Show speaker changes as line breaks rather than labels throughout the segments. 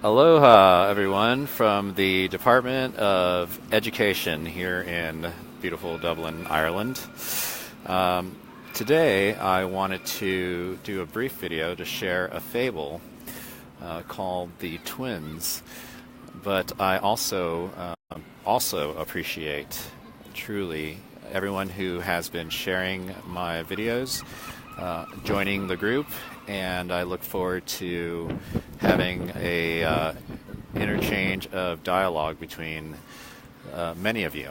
Aloha, everyone, from the Department of Education here in beautiful Dublin, Ireland. Today, I wanted to do a brief video to share a fable called The Twins, but I also appreciate truly everyone who has been sharing my videos, joining the group, and I look forward to having a interchange of dialogue between many of you,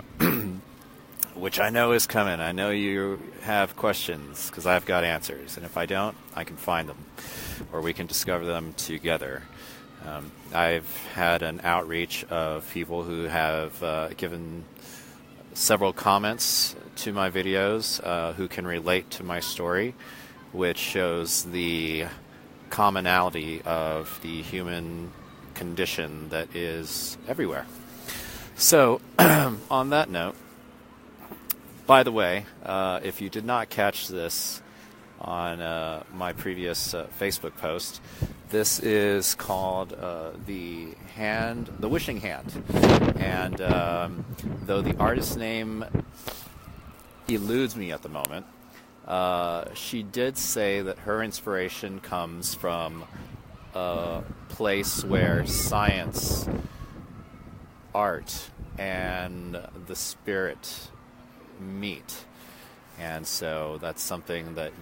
which I know is coming. I know you have questions because I've got answers, and if I don't, I can find them, or we can discover them together. I've had an outreach of people who have given several comments to my videos who can relate to my story, which shows the commonality of the human condition that is everywhere. So, on that note, by the way, if you did not catch this on my previous Facebook post, this is called the Wishing Hand. And though the artist's name eludes me at the moment, she did say that her inspiration comes from a place where science, art, and the spirit meet. And so that's something that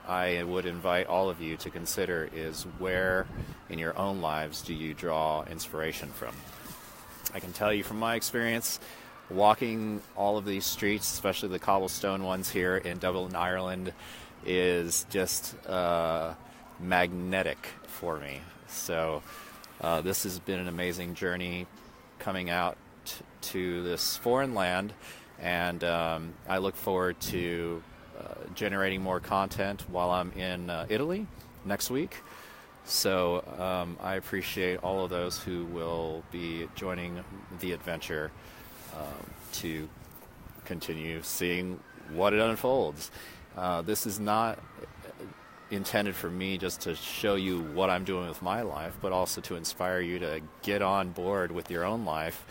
I would invite all of you to consider, is where in your own lives do you draw inspiration from? I can tell you from my experience, walking all of these streets, especially the cobblestone ones here in Dublin, Ireland, is just magnetic for me. So this has been an amazing journey coming out to this foreign land, and I look forward to generating more content while I'm in Italy next week. So I appreciate all of those who will be joining the adventure to continue seeing what it unfolds. This is not intended for me just to show you what I'm doing with my life, but also to inspire you to get on board with your own life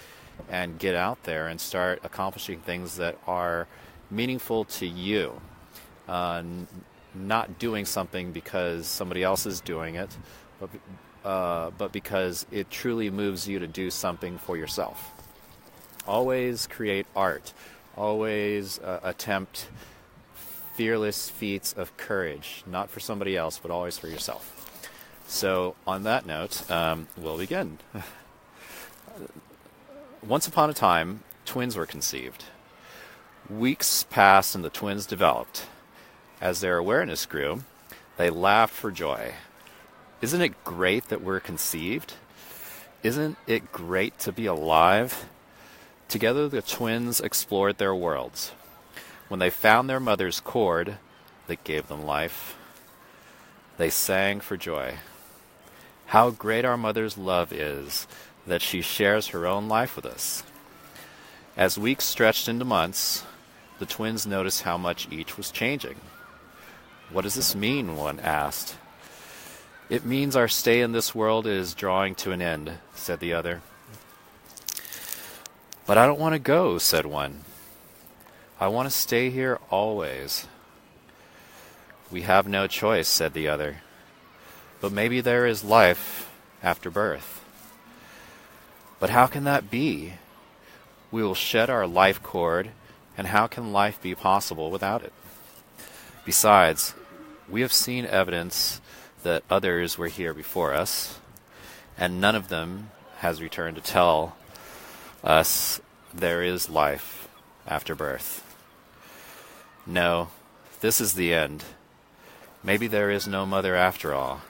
and get out there and start accomplishing things that are meaningful to you. Not doing something because somebody else is doing it, but because it truly moves you to do something for yourself. Always create art. Always attempt fearless feats of courage, not for somebody else, but always for yourself. So on that note, we'll begin. Once upon a time, twins were conceived. Weeks passed and the twins developed. As their awareness grew, they laughed for joy. Isn't it great that we're conceived? Isn't it great to be alive? Together the twins explored their worlds. When they found their mother's cord that gave them life, they sang for joy. How great our mother's love is, that she shares her own life with us. As weeks stretched into months, the twins noticed how much each was changing. What does this mean? One asked. It means our stay in this world is drawing to an end, said the other. But I don't want to go, said one. I want to stay here always. We have no choice, said the other. But maybe there is life after birth. But how can that be? We will shed our life cord, and how can life be possible without it? Besides, we have seen evidence that others were here before us, and none of them has returned to tell us there is life after birth. No, this is the end. Maybe there is no mother after all.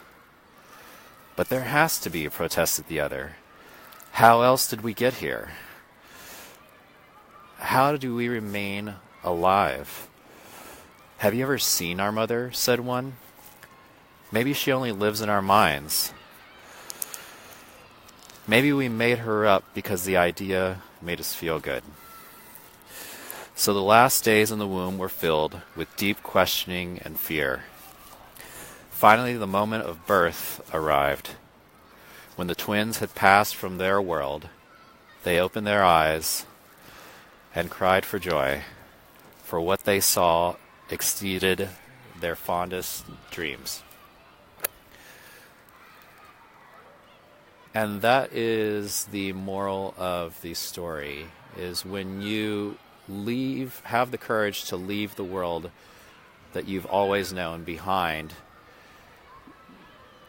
But there has to be, protested the other. How else did we get here? How do we remain alive? Have you ever seen our mother? Said one. Maybe she only lives in our minds. Maybe we made her up because the idea made us feel good. So the last days in the womb were filled with deep questioning and fear. Finally, the moment of birth arrived. When the twins had passed from their world, they opened their eyes and cried for joy, for what they saw exceeded their fondest dreams. And that is the moral of the story, is when you have the courage to leave the world that you've always known behind,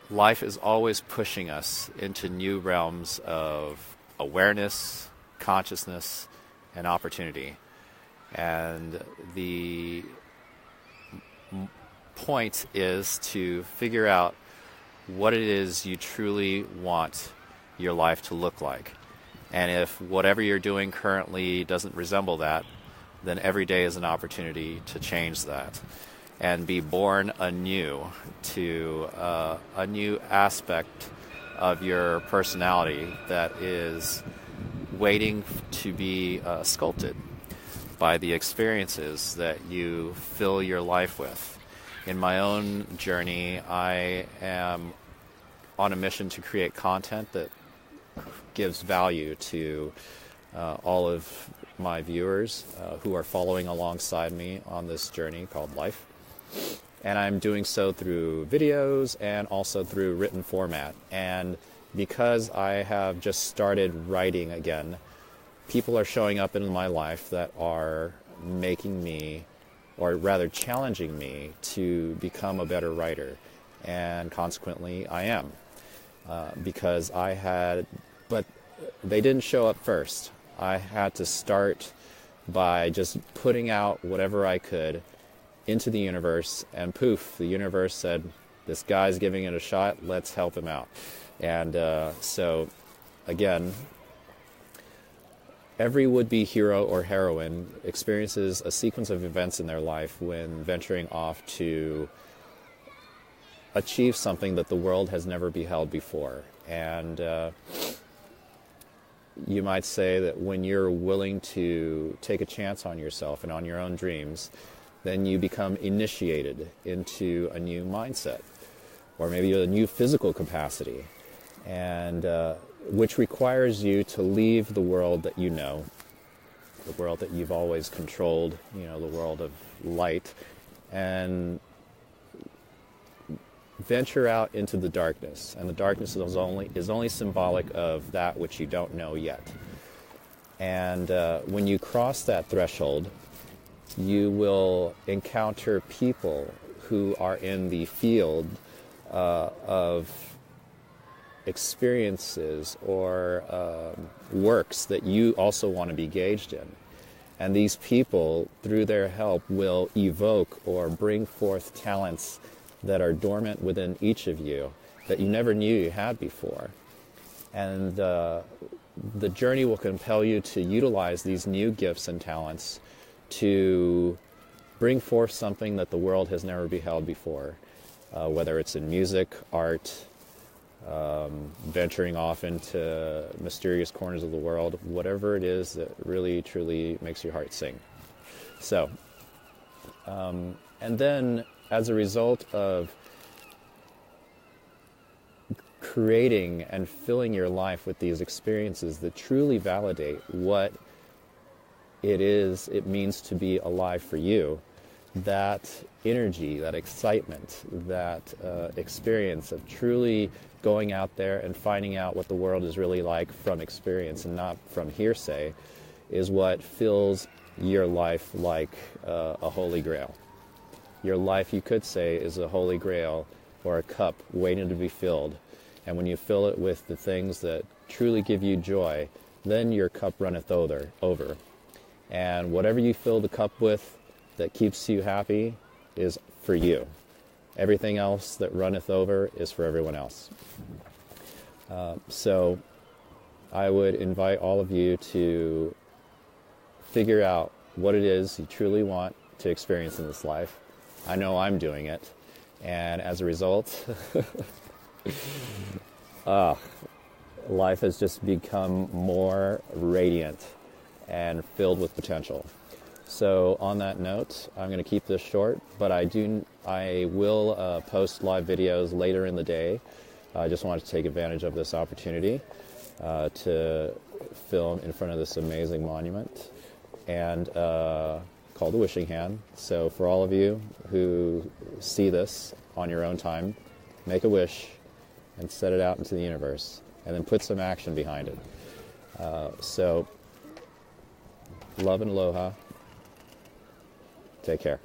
life is always pushing us into new realms of awareness, consciousness, and opportunity. And the point is to figure out what it is you truly want your life to look like. And if whatever you're doing currently doesn't resemble that, then every day is an opportunity to change that and be born anew to a new aspect of your personality that is waiting to be sculpted by the experiences that you fill your life with. In my own journey, I am on a mission to create content that gives value to all of my viewers who are following alongside me on this journey called life. And I'm doing so through videos and also through written format. And because I have just started writing again, people are showing up in my life that are making me, or rather challenging me, to become a better writer. And consequently, I am. Because but they didn't show up first. I had to start by just putting out whatever I could into the universe, and poof, the universe said, this guy's giving it a shot, let's help him out. And so, again, every would-be hero or heroine experiences a sequence of events in their life when venturing off to achieve something that the world has never beheld before. And you might say that when you're willing to take a chance on yourself and on your own dreams, then you become initiated into a new mindset, or maybe a new physical capacity, and which requires you to leave the world that you know, the world that you've always controlled, the world of light, and venture out into the darkness. And the darkness is only symbolic of that which you don't know yet. And when you cross that threshold, you will encounter people who are in the field of experiences or works that you also want to be engaged in. And these people, through their help, will evoke or bring forth talents that are dormant within each of you that you never knew you had before. And the journey will compel you to utilize these new gifts and talents to bring forth something that the world has never beheld before, whether it's in music, art, venturing off into mysterious corners of the world, whatever it is that really, truly makes your heart sing. So, and then as a result of creating and filling your life with these experiences that truly validate what it means to be alive for you, that energy, that excitement, that experience of truly going out there and finding out what the world is really like from experience and not from hearsay, is what fills your life like a holy grail. Your life, you could say, is a holy grail or a cup waiting to be filled. And when you fill it with the things that truly give you joy, then your cup runneth over. And whatever you fill the cup with that keeps you happy is for you. Everything else that runneth over is for everyone else. So I would invite all of you to figure out what it is you truly want to experience in this life. I know I'm doing it. And as a result, life has just become more radiant and filled with potential. So on that note, I'm going to keep this short, but I will post live videos later in the day I just wanted to take advantage of this opportunity to film in front of this amazing monument and called the Wishing Hand. So for all of you who see this on your own time, make a wish and set it out into the universe, and then put some action behind it. So love and aloha. Take care.